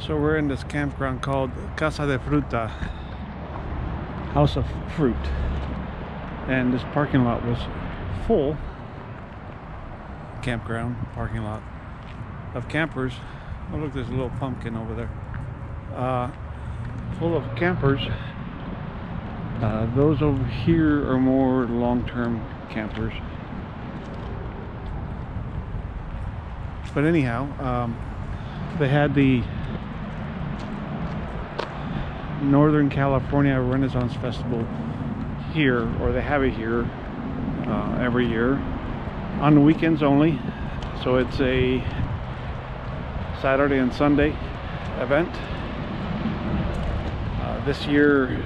So we're in this campground called Casa De Fruta, House of Fruit, and this parking lot was full. Campground parking lot of campers. Oh look, there's a little pumpkin over there. Full of campers. Those over here are more long-term campers. But anyhow, they had the Northern California Renaissance Festival here, or they have it here every year on the weekends only. So it's a Saturday and Sunday event. This year,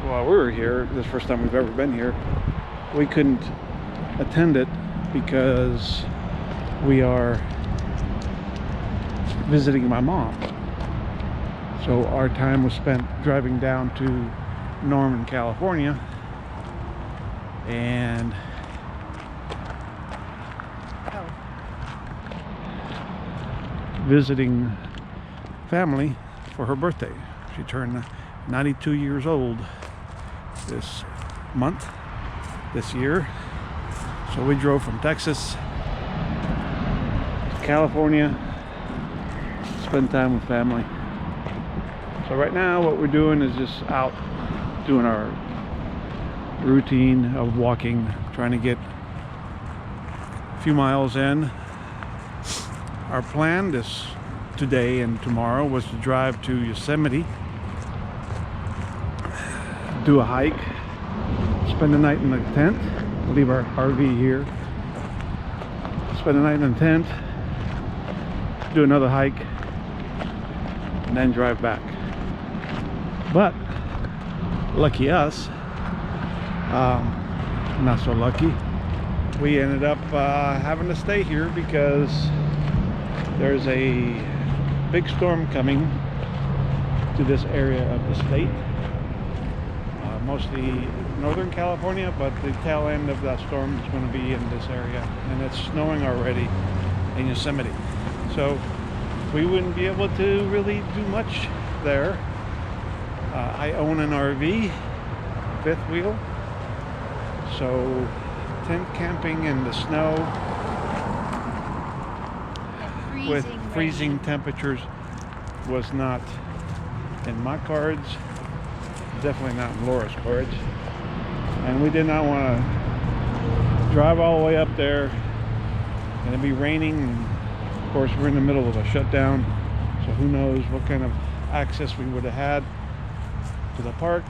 while we were here, this is the first time we've ever been here, we couldn't attend it because we are visiting my mom. So our time was spent driving down to Norman, California, and visiting family for her birthday. She turned 92 years old this month, this year. So we drove from Texas to California, spend time with family. So right now what we're doing is just out doing our routine of walking, trying to get a few miles in. Our plan this today and tomorrow was to drive to Yosemite, do a hike, spend the night in the tent, leave our RV here, spend the night in the tent, do another hike, and then drive back. But lucky us, not so lucky, we ended up having to stay here because there's a big storm coming to this area of the state, mostly Northern California, but the tail end of that storm is going to be in this area, and it's snowing already in Yosemite. So we wouldn't be able to really do much there. I own an RV, fifth wheel, so tent camping in the snow with freezing temperatures was not in my cards, definitely not in Laura's cards, and we did not want to drive all the way up there and it'd be raining, and of course we're in the middle of a shutdown, so who knows what kind of access we would have had to the park,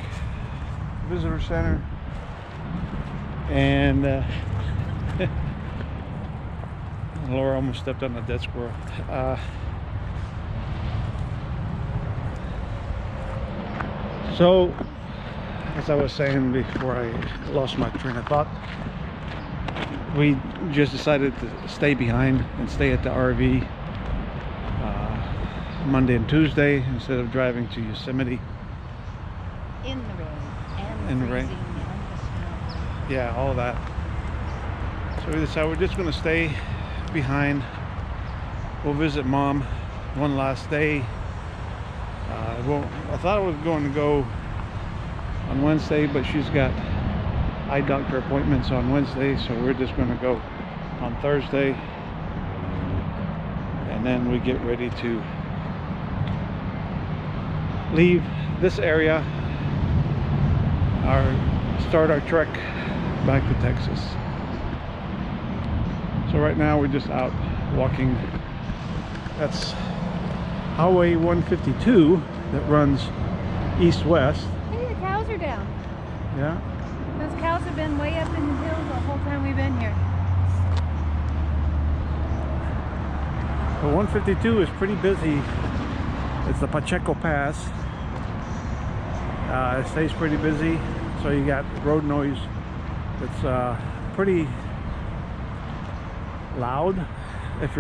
visitor center, and Laura almost stepped on a dead squirrel. So, as I was saying before I lost my train of thought, we just decided to stay behind and stay at the RV Monday and Tuesday instead of driving to Yosemite. In the rain and in the rain. And the snow. Yeah, all of that. So we decided we're just going to stay behind. We'll visit Mom one last day. I thought I was going to go on Wednesday, but she's got eye doctor appointments on Wednesday, so we're just going to go on Thursday, and then we get ready to leave this area, start our trek back to Texas. So right now we're just out walking. That's Highway 152 that runs east-west. Hey, the cows are down. Yeah. Those cows have been way up in the hills the whole time we've been here. But 152 is pretty busy. It's the Pacheco Pass. It stays pretty busy, so you got road noise. It's pretty loud if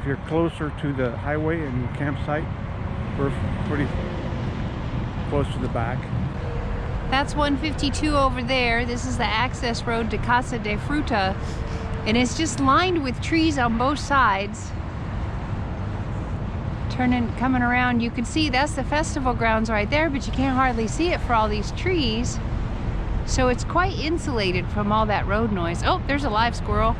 you're closer to the highway and your campsite. We're pretty close to the back. That's 152 over there. This is the access road to Casa De Fruta, and it's just lined with trees on both sides. coming around, you can see that's the festival grounds right there, but you can't hardly see it for all these trees. So it's quite insulated from all that road noise. Oh, there's a live squirrel.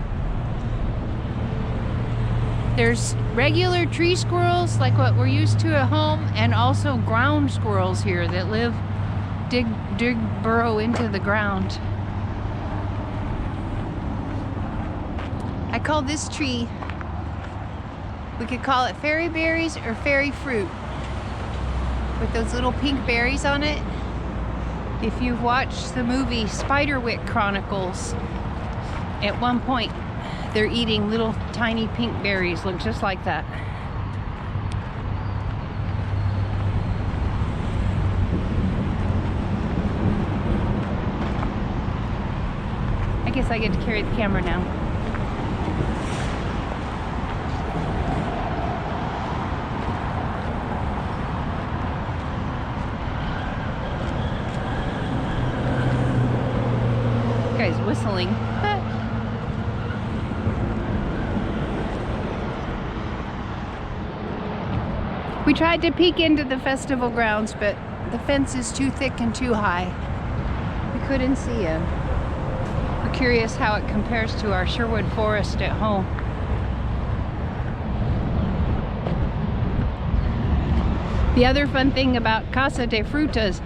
There's regular tree squirrels like what we're used to at home, and also ground squirrels here that burrow into the ground. I call this tree, we could call it fairy berries or fairy fruit, with those little pink berries on it. If you've watched the movie Spiderwick Chronicles, at one point they're eating little tiny pink berries, look just like that. I guess I get to carry the camera now. Guy's whistling. We tried to peek into the festival grounds, but the fence is too thick and too high. We couldn't see him. We're curious how it compares to our Sherwood Forest at home. The other fun thing about Casa De Fruta is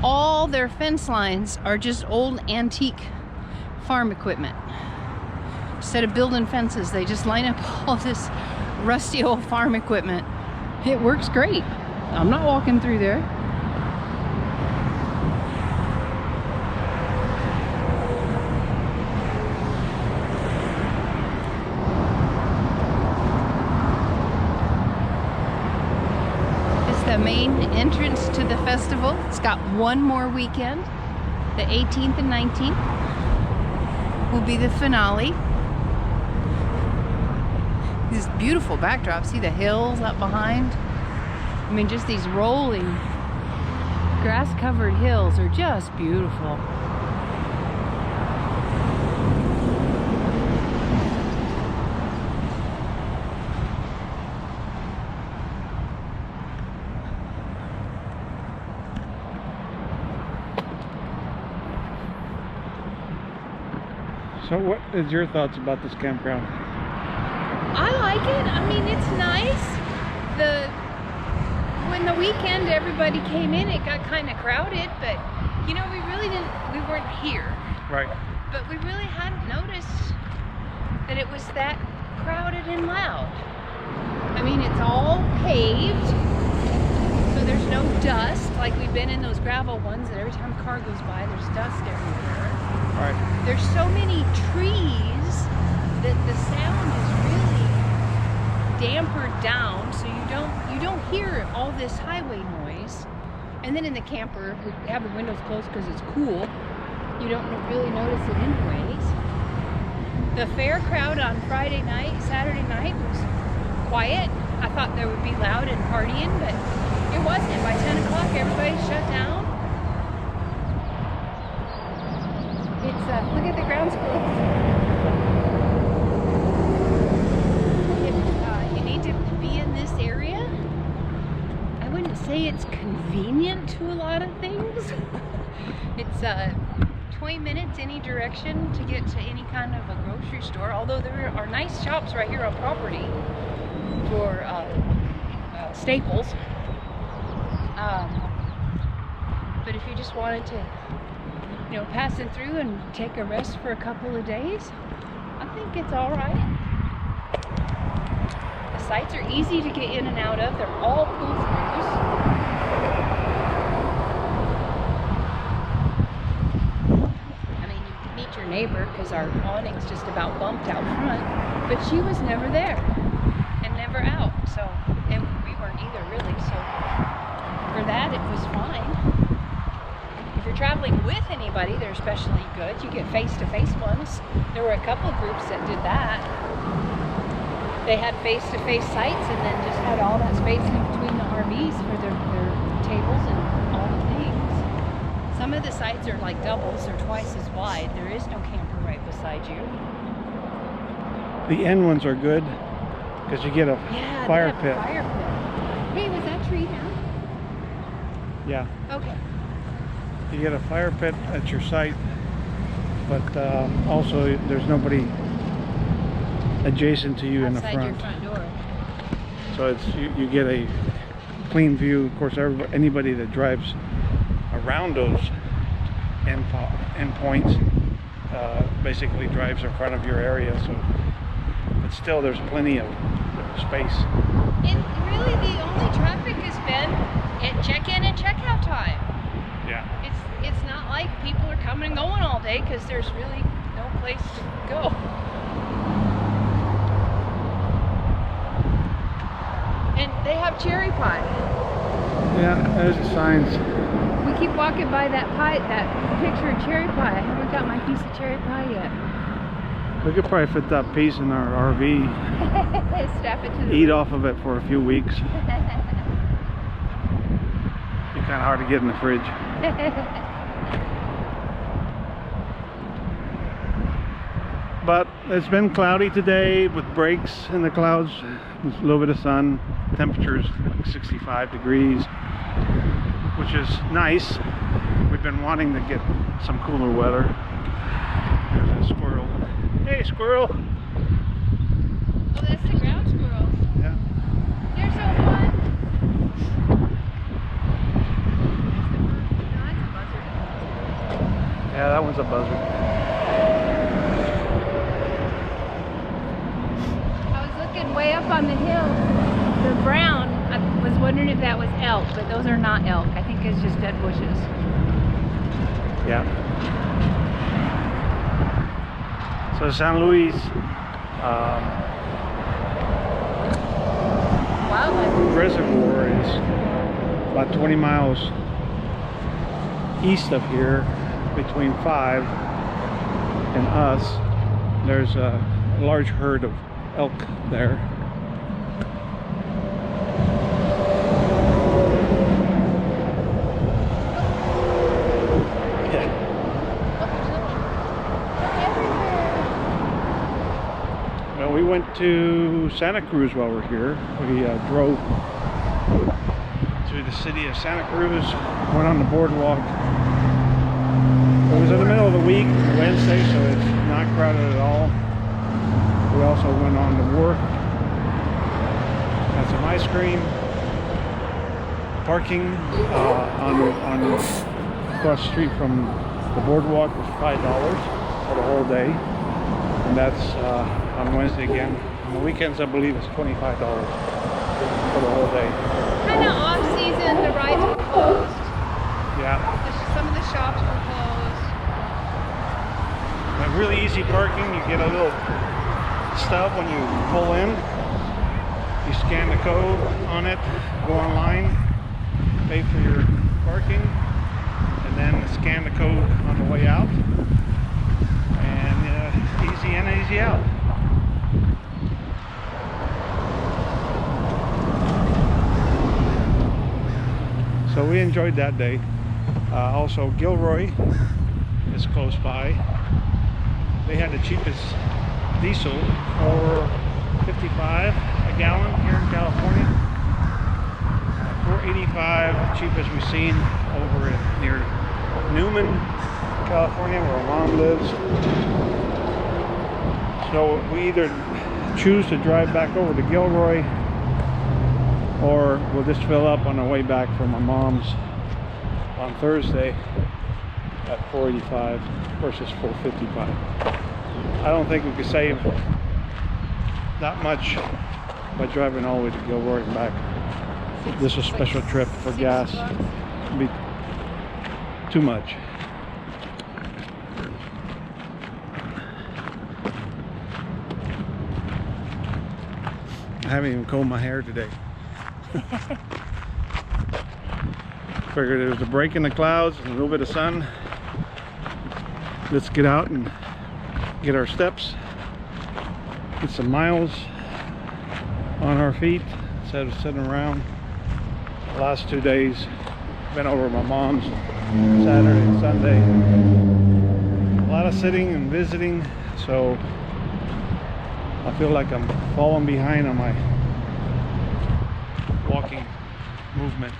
all their fence lines are just old antique farm equipment. Instead of building fences, they just line up all this rusty old farm equipment. It works great. I'm not walking through there. It's the main entrance to the festival. It's got one more weekend. The 18th and 19th will be the finale. This beautiful backdrop. See the hills up behind? I mean, just these rolling grass-covered hills are just beautiful. So what is your thoughts about this campground? I like it. I mean, it's nice. When the weekend everybody came in, it got kind of crowded, but you know, we weren't here. Right. But we really hadn't noticed that it was that crowded and loud. I mean, it's all paved, so there's no dust, like we've been in those gravel ones that every time a car goes by, there's dust everywhere. Right. There's so many trees that the sound is really dampered down, so you don't hear all this highway noise. And then in the camper, we have the windows closed because it's cool. You don't really notice it anyways. The fair crowd on Friday night, Saturday night was quiet. I thought there would be loud and partying, but it wasn't. By 10 o'clock, everybody shut down. It's look at the ground squirrels. If you need to be in this area, I wouldn't say it's convenient to a lot of things. It's 20 minutes any direction to get to any kind of a grocery store, although there are nice shops right here on property for staples. But if you just wanted to, you know, pass it through and take a rest for a couple of days, I think it's all right. The sites are easy to get in and out of. They're all pull-throughs. Your neighbor, because our awning's just about bumped out front, but she was never there and never out, so, and we weren't either really, so for that it was fine. If you're traveling with anybody, they're especially good. You get face-to-face ones. There were a couple of groups that did that. They had face-to-face sites and then just had all that space in between the RVs for their tables and all the things. Some of the sites are like doubles, they're twice as wide. There is no camper right beside you. The end ones are good because you get a fire pit. Fire pit. tree now? Yeah. Okay. You get a fire pit at your site, but also there's nobody adjacent to you in the Outside front. your front door. So it's you get a clean view. Of course, anybody that drives around those endpoints basically drives in front of your area. So, but still, there's plenty of space. And really, the only traffic has been at check-in and check-out time. Yeah. It's not like people are coming and going all day because there's really no place to go. And they have cherry pie. Yeah, there's the signs. We keep walking by that pie, that picture of cherry pie. I haven't got my piece of cherry pie yet. We could probably fit that piece in our RV. Strap it to the Eat off of it for a few weeks. Be kind of hard to get in the fridge. But it's been cloudy today with breaks in the clouds. There's a little bit of sun. Temperatures like 65 degrees, which is nice. We've been wanting to get some cooler weather. There's a squirrel. Hey, squirrel! Oh, that's the ground squirrels. Yeah. They're so fun. No, that's a buzzard. Yeah, that one's a buzzard. I was looking way up on the hill. The brown, I was wondering if that was elk, but those are not elk. I think it's just dead bushes. Yeah. So San Luis Wildlife. Reservoir is about 20 miles east of here, between 5 and us. There's a large herd of elk there. We went to Santa Cruz while we're here. We drove to the city of Santa Cruz, went on the boardwalk. It was in the middle of the week, Wednesday, so it's not crowded at all. We also went on the Wharf, had some ice cream. Parking on across the street from the boardwalk was $5 for the whole day, and that's on Wednesday again. On the weekends, I believe it's $25 for the whole day. Kind of off season, the rides were closed. Yeah. Some of the shops were closed. But really easy parking. You get a little stub when you pull in. You scan the code on it, go online, pay for your parking, and then scan the code on the way out. And easy in, easy out. So we enjoyed that day. Also, Gilroy is close by. They had the cheapest diesel for $55 a gallon here in California. $4.85, cheapest we've seen over near Newman, California, where Mom lives. So we either choose to drive back over to Gilroy, or we'll just fill up on our way back from my mom's on Thursday at $4.85 versus $4.55. I don't think we could save that much by driving all the way to Gilroy and back. This is a special trip for gas. It'd be too much. I haven't even combed my hair today. Figured there was a break in the clouds and a little bit of sun. Let's get out and get our steps, get some miles on our feet instead of sitting around. The last 2 days been over at my mom's Saturday and Sunday. A lot of sitting and visiting, so I feel like I'm falling behind on my walking movement.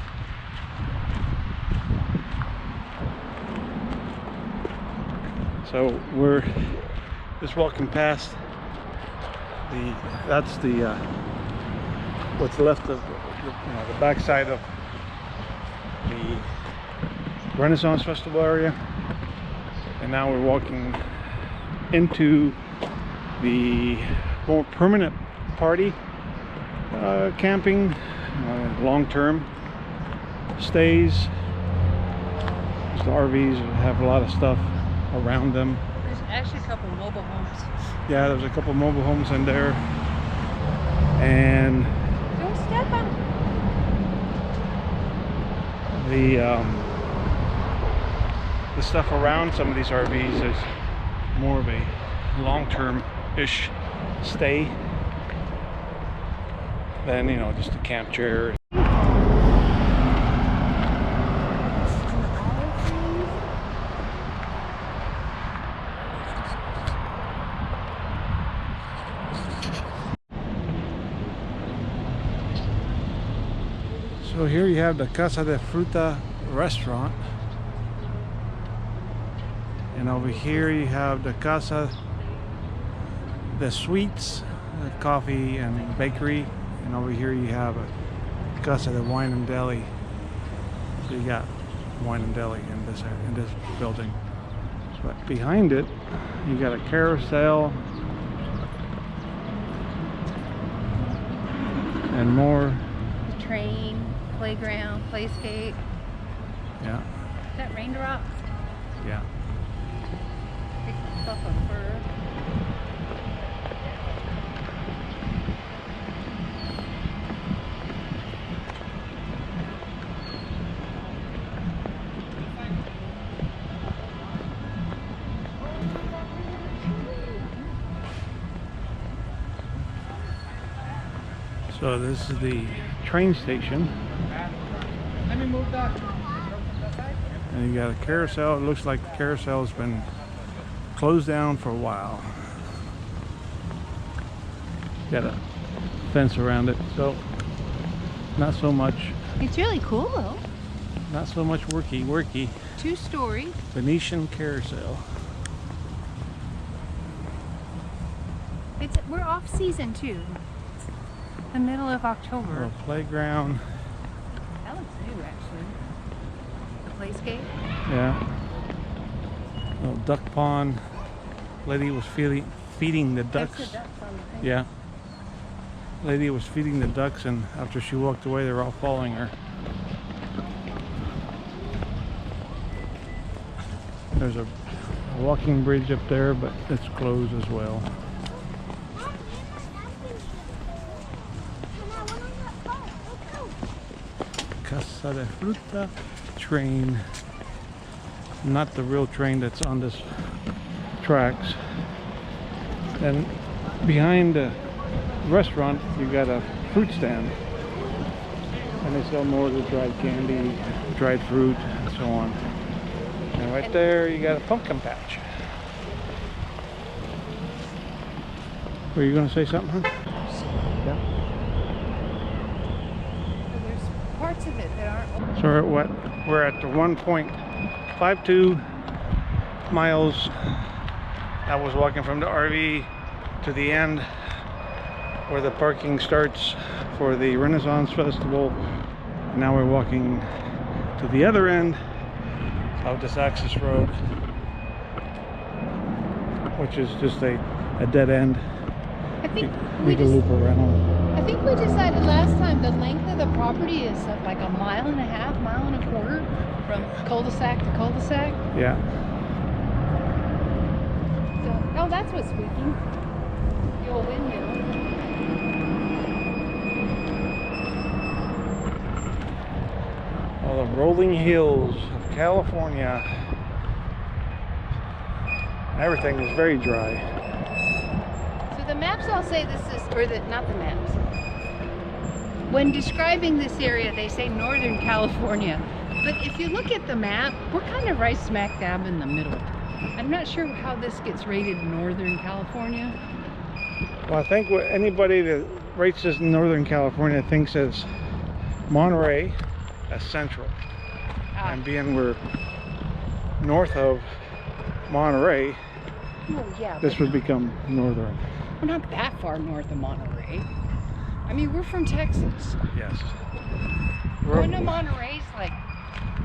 So we're just walking past that's the what's left of the backside of the Renaissance Festival area, and now we're walking into the more permanent party camping, long-term stays. The RVs have a lot of stuff around them. There's actually a couple mobile homes. Yeah, there's a couple mobile homes in there, and Don't step on. the stuff around some of these RVs is more of a long-term-ish stay than just a camp chair. So here you have the Casa De Fruta restaurant, and over here you have the Casa De Sweets, coffee and bakery, and over here you have a Casa De Wine and Deli. So you got wine and deli in this building. But behind it you got a carousel and more. Train, playground, playscape. Yeah. Is that raindrops? Yeah. Big puff of fur. So this is the train station. Let me move that. And you got a carousel. It looks like the carousel has been closed down for a while. Got a fence around it, so not so much. It's really cool though. Not so much worky. 2-story. Venetian carousel. We're off season too. The middle of October. Little playground. That looks new actually. The playscape. Yeah. Little duck pond. Lady was feeding the ducks. That's the ducks on the thing. Yeah. Lady was feeding the ducks, and after she walked away, they were all following her. There's a walking bridge up there, but it's closed as well. Casa De Fruta train. Not the real train that's on this tracks. And behind the restaurant you got a fruit stand, and they sell more of the dried candy, dried fruit, and so on. And right there you got a pumpkin patch. Were you going to say something? Yeah. So there's parts of it that aren't. So we're at the 1.52 miles. I was walking from the RV to the end where the parking starts for the Renaissance Festival. Now we're walking to the other end of this access road, which is just a dead end. I think We can loop around. I think we decided last time the length of the property is like a mile and a half, mile and a quarter from cul-de-sac to cul-de-sac. Yeah. So, oh, that's what's squeaking. The old windmill. All the rolling hills of California. Everything is very dry. So the maps all say this is, or not the maps. When describing this area, they say Northern California. But if you look at the map, we're kind of right smack dab in the middle. I'm not sure how this gets rated Northern California. Well, I think anybody that rates this in Northern California thinks it's Monterey as Central. And being we're north of Monterey, Oh, yeah. this would become Northern. We're not that far north of Monterey. I mean, we're from Texas. Yes. Going to Monterey's like,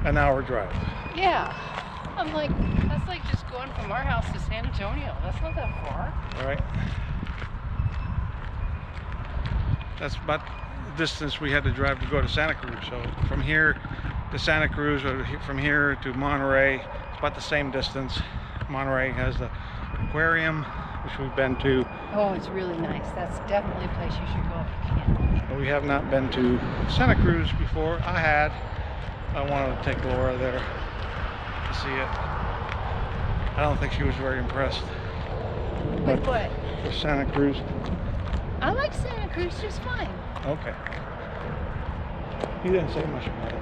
an hour drive. yeah. I'm like, that's like just going from our house to San Antonio. That's not that far. All right. That's about the distance we had to drive to go to Santa Cruz. So from here to Santa Cruz, or from here to Monterey, it's about the same distance. Monterey has the aquarium, which we've been to. Oh, it's really nice. That's definitely a place you should go if you can. But we have not been to Santa Cruz before. I wanted to take Laura there to see it. I don't think she was very impressed. With what? With Santa Cruz. I like Santa Cruz just fine. Okay. He didn't say much about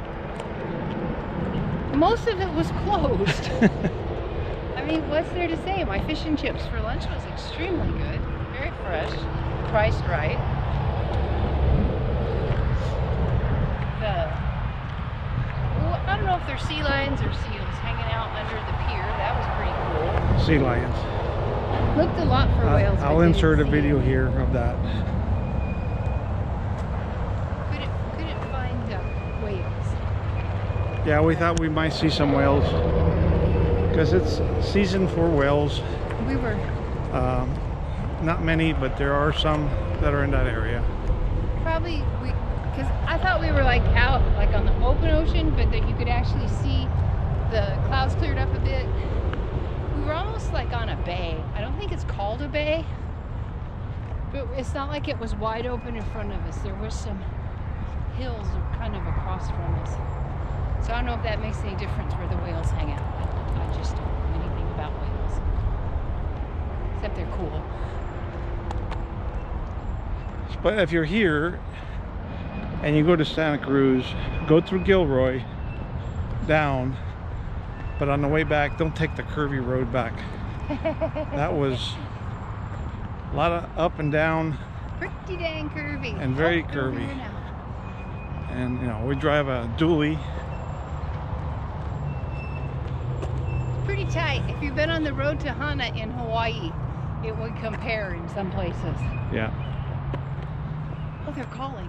it. Most of it was closed. I mean, what's there to say? My fish and chips for lunch was extremely good. Very fresh. Priced right. I don't know if they're sea lions or seals hanging out under the pier. That was pretty cool. Sea lions. Looked a lot for whales. I'll but insert a didn't see video any. here of that. Couldn't find whales. Yeah, we thought we might see some whales because it's season for whales. We were Not many, but there are some that are in that area. probably because I thought we were like out like on the open ocean, but that you could actually see the clouds cleared up a bit. We were almost like on a bay. I don't think it's called a bay, but it's not like it was wide open in front of us. There was some hills kind of across from us. So I don't know if that makes any difference where the whales hang out. I just don't know anything about whales, except they're cool. But if you're here and you go to Santa Cruz, go through Gilroy down, but on the way back, don't take the curvy road back. That was a lot of up and down. Pretty dang curvy. And very they're curvy. here now. And you know, we drive a dually. Pretty tight. If you've been on the road to Hana in Hawaii, it would compare in some places. Yeah. Oh, they're calling.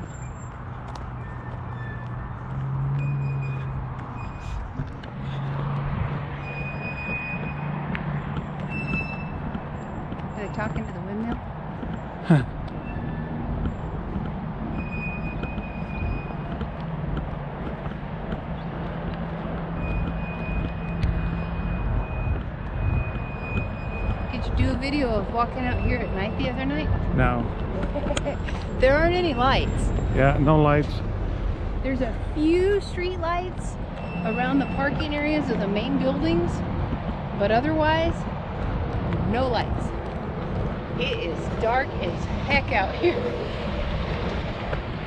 Are they talking to the windmill? Huh. Did you do a video of walking out here at night the other night? No. There aren't any lights. Yeah, no lights. There's a few street lights around the parking areas of the main buildings, but otherwise, no lights. It is dark as heck out here.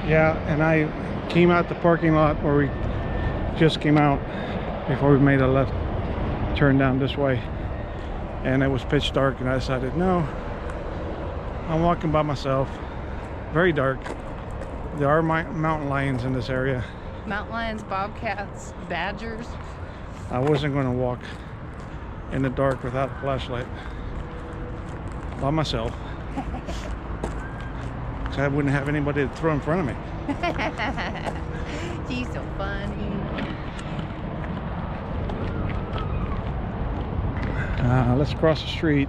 Yeah, and I came out the parking lot where we just came out before we made a left turn down this way. And it was pitch dark, and I decided, no, I'm walking by myself. Very dark. There are mountain lions in this area. Mountain lions, bobcats, badgers. I wasn't going to walk in the dark without a flashlight by myself. Because I wouldn't have anybody to throw in front of me. She's so funny. Let's cross the street.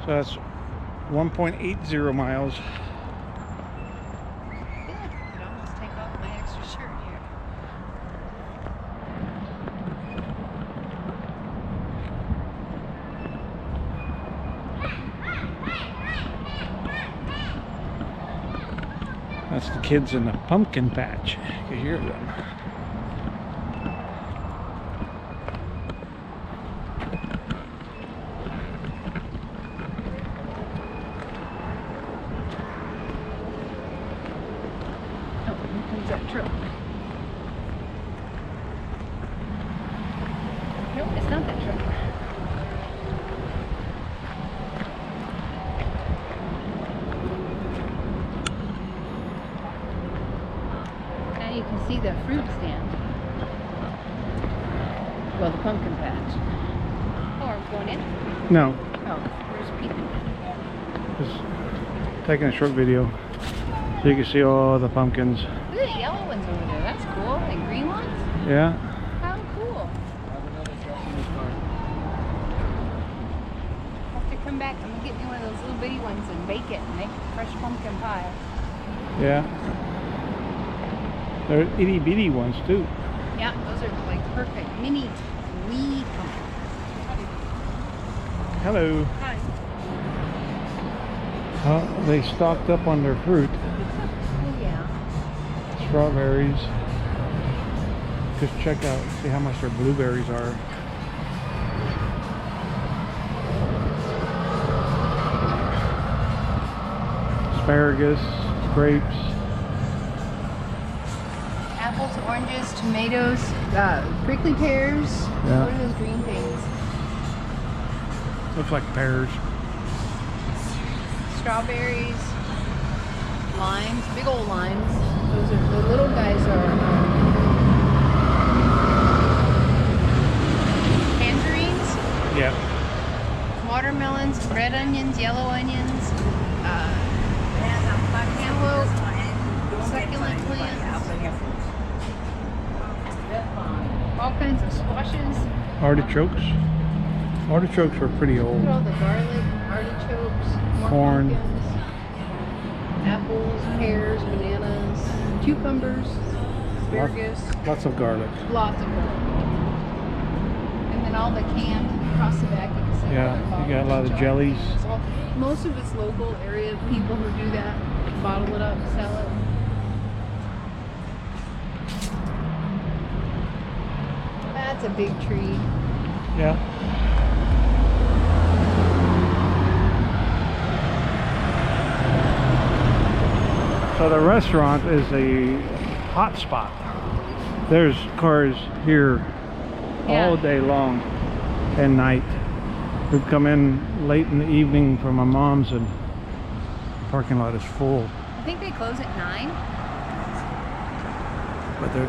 So that's 1.80 miles. Yeah, I could almost take off my extra shirt here. That's the kids in the pumpkin patch. You can hear them. Oh, here comes that truck. Nope, it's not that truck. the fruit stand. Well, the pumpkin patch. Oh, are we going in? No, Oh, where's peeping? just taking a short video so you can see all the pumpkins. Look at the yellow ones over there. That's cool. And green ones? Yeah. How cool. Have to come back. I'm gonna get me one of those little bitty ones and bake it and make fresh pumpkin pie. Yeah. There are itty bitty ones too. Yeah, those are like perfect mini wee pumpkins. Hello. Hi. They stocked up on their fruit. Oh yeah. Strawberries. Just check out, see how much their blueberries are. Asparagus, grapes. Apples, oranges, tomatoes, prickly pears. Yeah. What are those green things? Looks like pears. Strawberries, limes, big old limes. Those are the little guys are tangerines, Yeah. watermelons, red onions, yellow onions, cantaloupe, succulent plants, all kinds of squashes. Artichokes. Artichokes were pretty Look old. at all the garlic, artichokes, more Corn. pumpkins, apples, pears, bananas, cucumbers, asparagus, Lots of garlic. lots of them. And then all the canned across the back. You can see Yeah, all the you got a lot of bottles, jellies. jars. Most of it's local area people who do that, bottle it up, sell it. That's a big tree. Yeah. So the restaurant is a hot spot. There's cars here all day long and night. We've come in late in the evening from my mom's and the parking lot is full. I think they close at 9. But the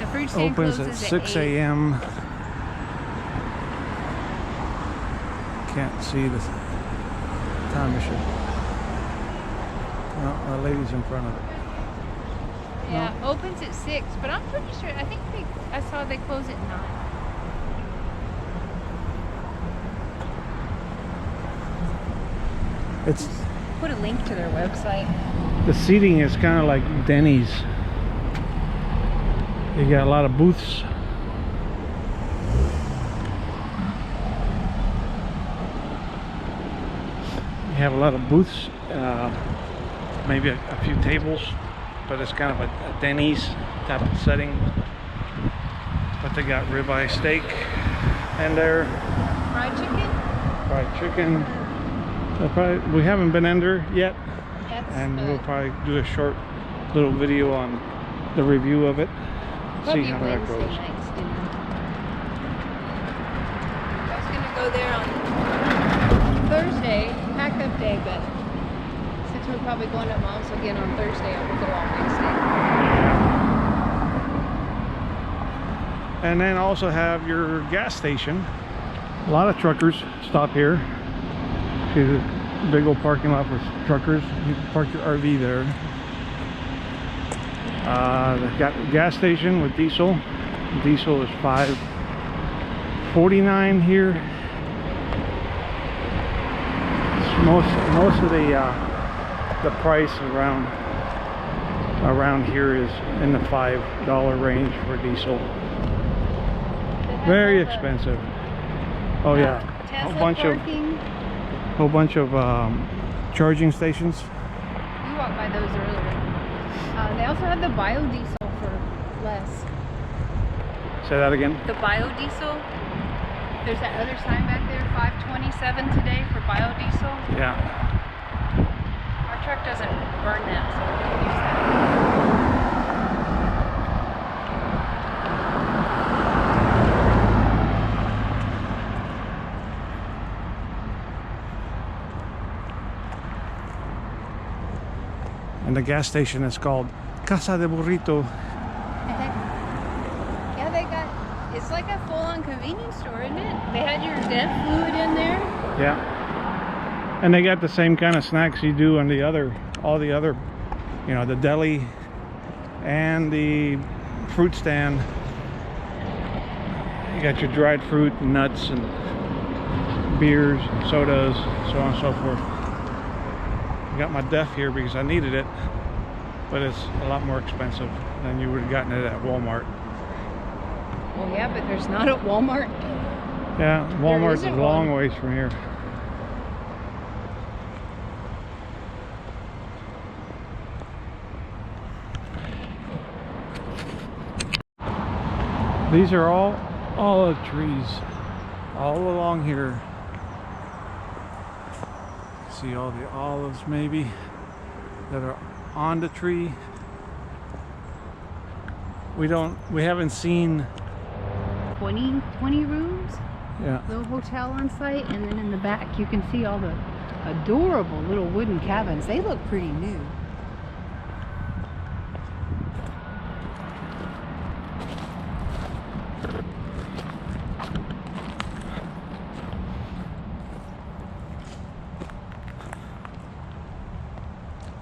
The fruit stand opens closes at 6 8. a.m. Can't see the time issue. No, the lady's in front of it. Yeah, opens at 6, but I'm pretty sure, I saw they close at 9. It's Put a link to their website. the seating is kind of like Denny's. You got a lot of booths. You have a lot of booths, maybe a few tables, but it's kind of a Denny's type of setting. But they got ribeye steak and their Fried chicken? fried chicken. We haven't been in there yet, That's and we'll probably do a short little video on the review of it. See how that Wednesday goes. night's dinner. I was gonna go there on Thursday, pack up day, but since we're probably going to Mom's again on Thursday, I will go on Wednesday. And then also have your gas station. A lot of truckers stop here. See the big old parking lot for truckers. You can park your RV there. They've got a gas station with diesel. Diesel is $5.49 here. Most of the price around here is in the $5 range for diesel. Very expensive. Oh yeah, Tesla a whole bunch of charging stations. We walked by those earlier. They also have the biodiesel for less. Say that again. The biodiesel. There's that other sign back there, $5.27 today for biodiesel. Yeah. Our truck doesn't burn that, so we don't use that. And the gas station is called Casa de Burrito. It's like a full-on convenience store, isn't it? They had your dent fluid in there. Yeah. And they got the same kind of snacks you do on the other, all the other, you know, the deli and the fruit stand. You got your dried fruit and nuts and beers and sodas, so on and so forth. I got my Def here because I needed it, but it's a lot more expensive than you would have gotten it at Walmart. Well, yeah, but there's not at Walmart. Yeah, Walmart's a long ways from here. These are all olive trees all along here. See all the olives maybe that are on the tree. We haven't seen 20 rooms. Yeah. Little hotel on site, and then in the back you can see all the adorable little wooden cabins. They look pretty new.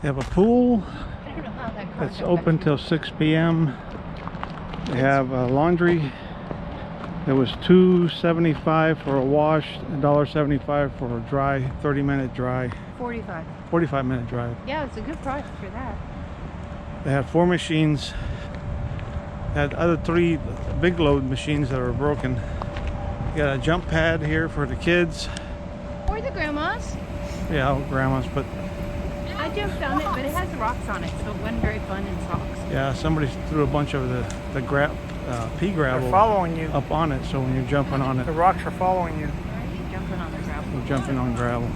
They have a pool I don't know how that car that's got open back till 6 p.m. They have laundry. It was $2.75 for a wash, $1.75 for a dry, 30-minute dry, 45-minute drive. Yeah, it's a good price for that. They had 4 machines. They had other 3 big load machines that were broken. You got a jump pad here for the kids. Or the grandmas. Yeah, all grandmas, but I jumped on it, but it has rocks on it, so it wasn't very fun in socks. yeah, somebody threw a bunch of the pea gravel They're following you. up on it, so when you're jumping on it, The rocks are following you. You're jumping on the gravel. you're jumping on gravel.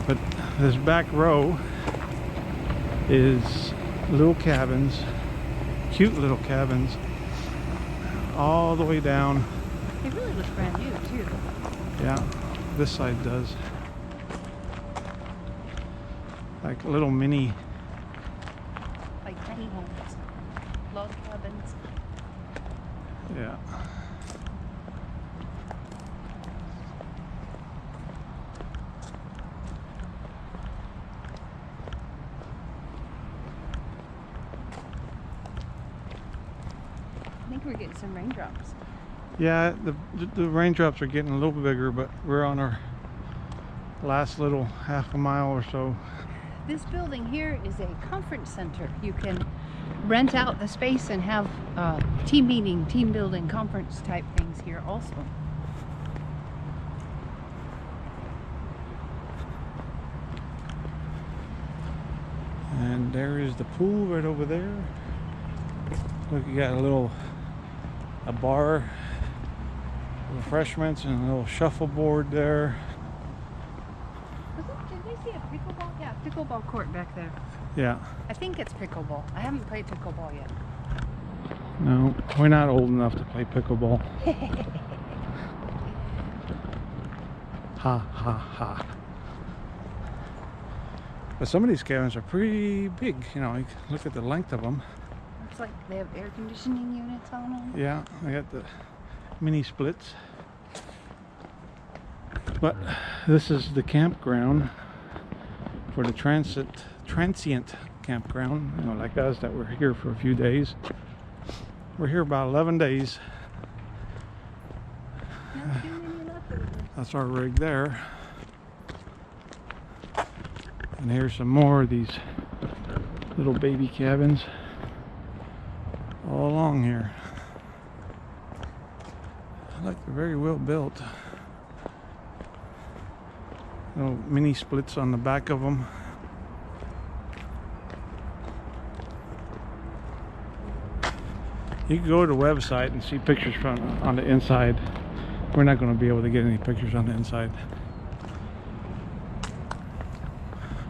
But this back row is little cabins, cute little cabins, all the way down. It really looks brand new, too. Yeah, this side does. Like little mini. Like tiny homes. Log cabins. Yeah. I think we're getting some raindrops. Yeah, the raindrops are getting a little bigger, but we're on our last little half a mile or so. This building here is a conference center. You can rent out the space and have team meeting, team building, conference type things here also. And there is the pool right over there. Look, you got a bar, refreshments, and a little shuffleboard there. Did we see a pickleball? Yeah, pickleball court back there. Yeah. I think it's pickleball. I haven't played pickleball yet. No, we're not old enough to play pickleball. Ha ha ha. But some of these cabins are pretty big, you know, like, look at the length of them. Looks like they have air conditioning units on them. Yeah, I got the mini splits. But this is the campground for the transient campground, you know, like us that were here for a few days. We're here about 11 days. Not too many leftovers. That's our rig there. And here's some more of these little baby cabins all along here. Like they're very well built. Little mini splits on the back of them. You can go to the website and see pictures from on the inside. We're not going to be able to get any pictures on the inside.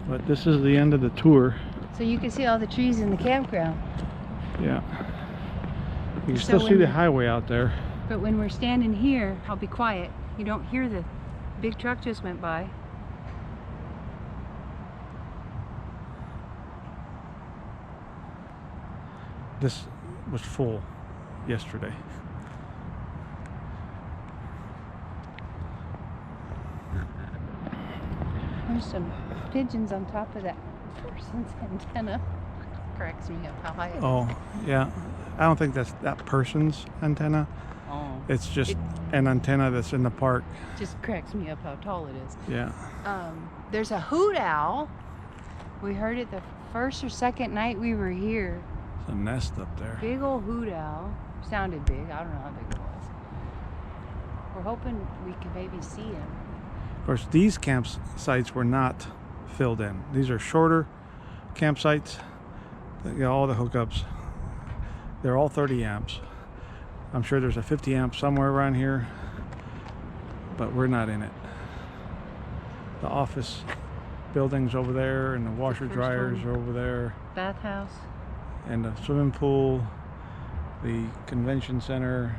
But this is the end of the tour. So you can see all the trees in the campground. Yeah. You can So still see when- the highway out there. But when we're standing here, I'll be quiet. You don't hear the big truck just went by. was full yesterday. There's some pigeons on top of that person's antenna. Cracks me up how high it is. Oh, yeah. I don't think that's that person's antenna. Oh. It's just an antenna that's in the park. Just cracks me up how tall it is. Yeah. There's a hoot owl. We heard it the first or second night we were here. There's a nest up there. Big old hoot owl. Sounded big. I don't know how big it was. We're hoping we can maybe see him. Of course, these campsites were not filled in. These are shorter campsites. They got all the hookups. They're all 30 amps. I'm sure there's a 50 amp somewhere around here, but we're not in it. The office buildings over there, and the washer dryers are over there, Bathhouse. and the swimming pool, the convention center,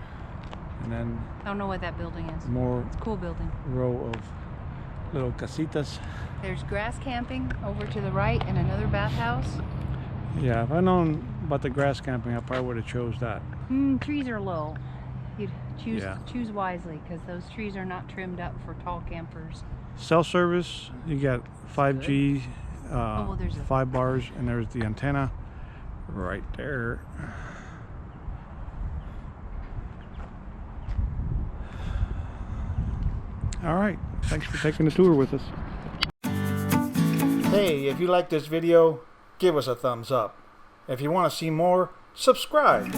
and then I don't know what that building is. more It's a cool building. row of little casitas. There's grass camping over to the right and another bathhouse. Yeah, if I'd known about the grass camping, I probably would have chose that. Trees are low. You'd Yeah. choose wisely, because those trees are not trimmed up for tall campers. Cell service, you got 5G, well, there's a- 5 bars, and there's the antenna right there. All right, thanks for taking the tour with us. Hey, if you like this video, give us a thumbs up. If you want to see more, subscribe.